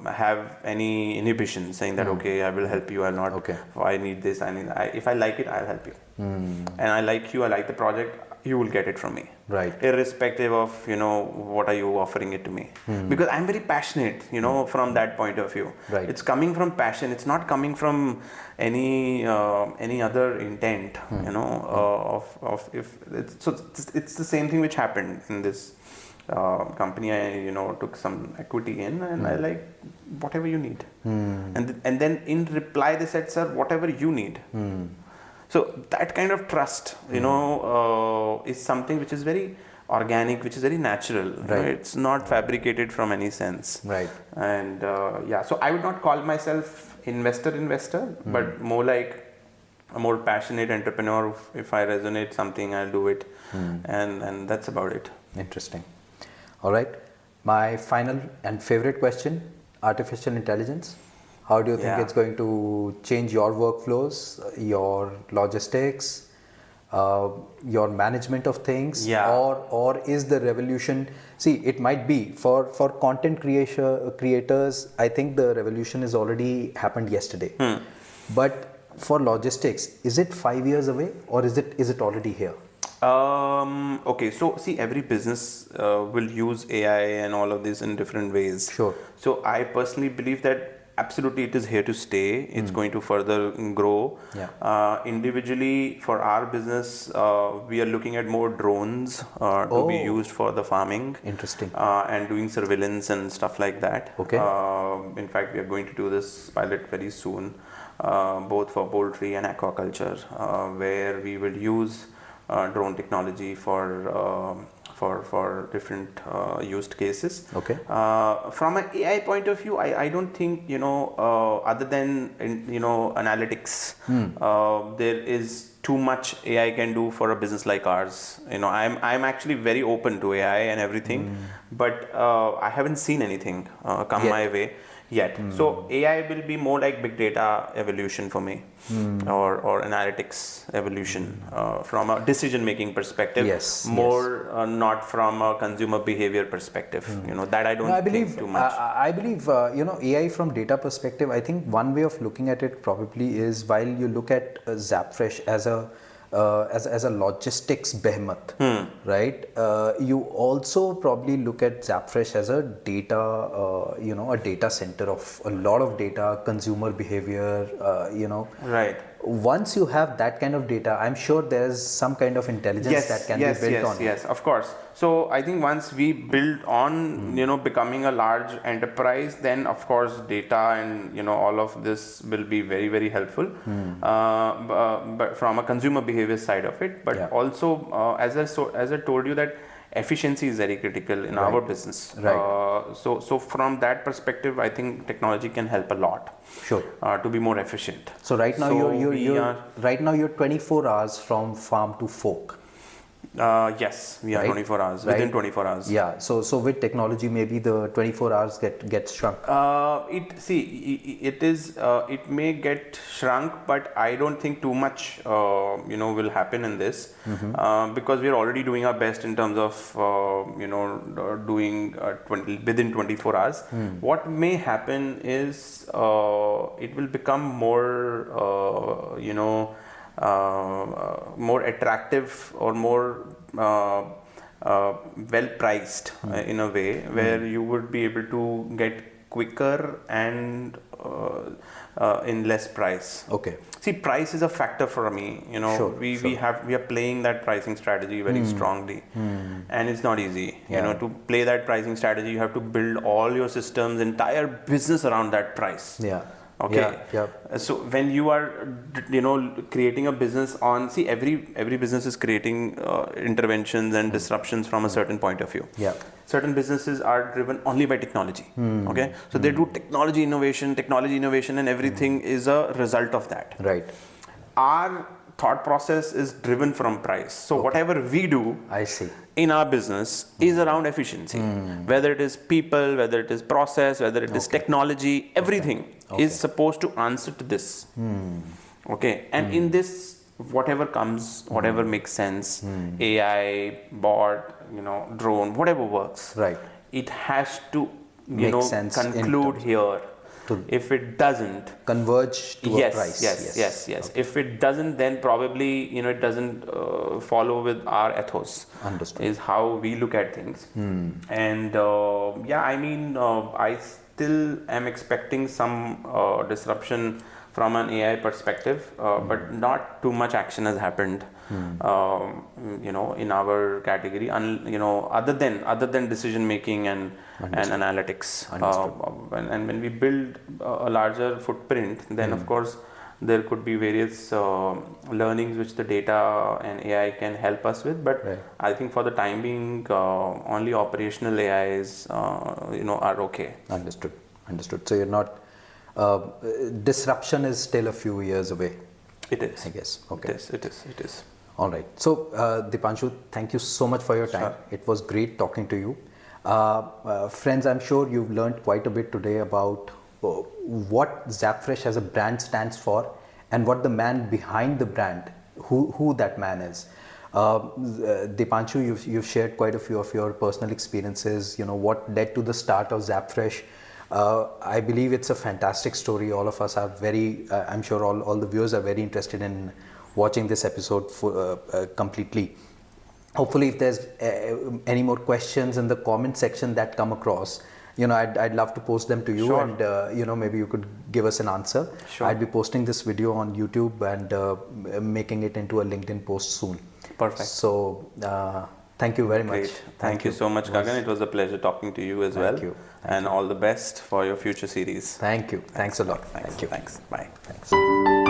have any inhibition saying that okay, I will help you. I'll not. Okay. I need this. If I like it, I'll help you. And I like you. I like the project. You will get it from me. Right. Irrespective of what are you offering it to me, because I'm very passionate from that point of view. Right. It's coming from passion. It's not coming from any other intent. It's the same thing which happened in this company. I took some equity in, and I like whatever you need. And then in reply they said, sir, whatever you need. So that kind of trust, is something which is very organic, which is very natural. Right. It's not fabricated from any sense. Right. And so I would not call myself investor, but more like a more passionate entrepreneur. If I resonate something, I'll do it. And that's about it. Interesting. All right. My final and favorite question, artificial intelligence. How do you think it's going to change your workflows, your logistics, your management of things? Or is the revolution, see, it might be for content creators, I think the revolution has already happened yesterday. But for logistics, is it 5 years away, or is it already here? Okay, so see, every business will use AI and all of this in different ways. Sure. So I personally believe that absolutely it is here to stay. It's going to further grow. Individually, for our business, we are looking at more drones to be used for the farming. Interesting. And doing surveillance and stuff like that. Okay. In fact, we are going to do this pilot very soon, both for poultry and aquaculture, where we will use drone technology for different used cases. Okay. From an AI point of view, I don't think, other than, analytics, there is too much AI can do for a business like ours. I'm actually very open to AI and everything, but I haven't seen anything come my way yet. So AI will be more like big data evolution for me, or analytics evolution from a decision making perspective. More not from a consumer behavior perspective. That I don't think too much. I believe AI from data perspective. I think one way of looking at it probably is, while you look at ZappFresh as a logistics behemoth, right? You also probably look at ZappFresh as a data, a data center of a lot of data, consumer behavior, Right. Once you have that kind of data, I'm sure there's some kind of intelligence that can be built on. Yes, of course. So I think once we build on, becoming a large enterprise, then of course data and, all of this will be very, very helpful. But from a consumer behavior side of it, but also as I told you, that efficiency is very critical in our business. Right. So from that perspective, I think technology can help a lot. Sure. To be more efficient. So right now you're 24 hours from farm to fork. Yes, we are 24 hours, within 24 hours. Yeah, so with technology, maybe the 24 hours gets shrunk. It may get shrunk, but I don't think too much, will happen in this, because we are already doing our best in terms of, doing within 24 hours. What may happen is, it will become more, more attractive or more well priced in a way where you would be able to get quicker and in less price. Okay. See, price is a factor for me. We are playing that pricing strategy very strongly, and it's not easy. To play that pricing strategy, you have to build all your systems, entire business around that price. Yeah. Okay. So when you are, creating a business on, every business is creating interventions and disruptions from a certain point of view. Yeah. Certain businesses are driven only by technology. Okay. So they do technology innovation, and everything is a result of that. Right. Our thought process is driven from price. So whatever we do, I see, in our business is around efficiency, whether it is people, whether it is process, whether it is technology, everything is supposed to answer to this. Okay. And in this, whatever comes, whatever makes sense, AI, bot, drone, whatever works, right, it has to, make sense conclude here. If it doesn't converge to a price. Yes. Okay. If it doesn't, then probably it doesn't follow with our ethos. Understood. Is how we look at things. And I still am expecting some disruption from an AI perspective, but not too much action has happened. In our category, other than decision making and analytics. And when we build a larger footprint, then of course there could be various learnings which the data and AI can help us with. But I think for the time being, only operational AIs are okay. Understood. So you're not. Disruption is still a few years away. It is. I guess. Okay. It is. All right. So, Deepanshu, thank you so much for your time. Sure. It was great talking to you. Friends, I'm sure you've learned quite a bit today about what ZappFresh as a brand stands for and what the man behind the brand, who that man is. Deepanshu, you've shared quite a few of your personal experiences, what led to the start of ZappFresh. I believe it's a fantastic story. All of us are I'm sure all the viewers are very interested in watching this episode completely. Hopefully, if there's any more questions in the comment section that come across, I'd love to post them to you, Sure. and maybe you could give us an answer. Sure. I'd be posting this video on YouTube and making it into a LinkedIn post soon. Perfect. So thank you very much. Great. Thank you so much, Gagan. It was a pleasure talking to you as well. Thank you. And all the best for your future series. Thank you. Thanks a lot. Thanks. Thank you. Thanks. Bye. Thanks.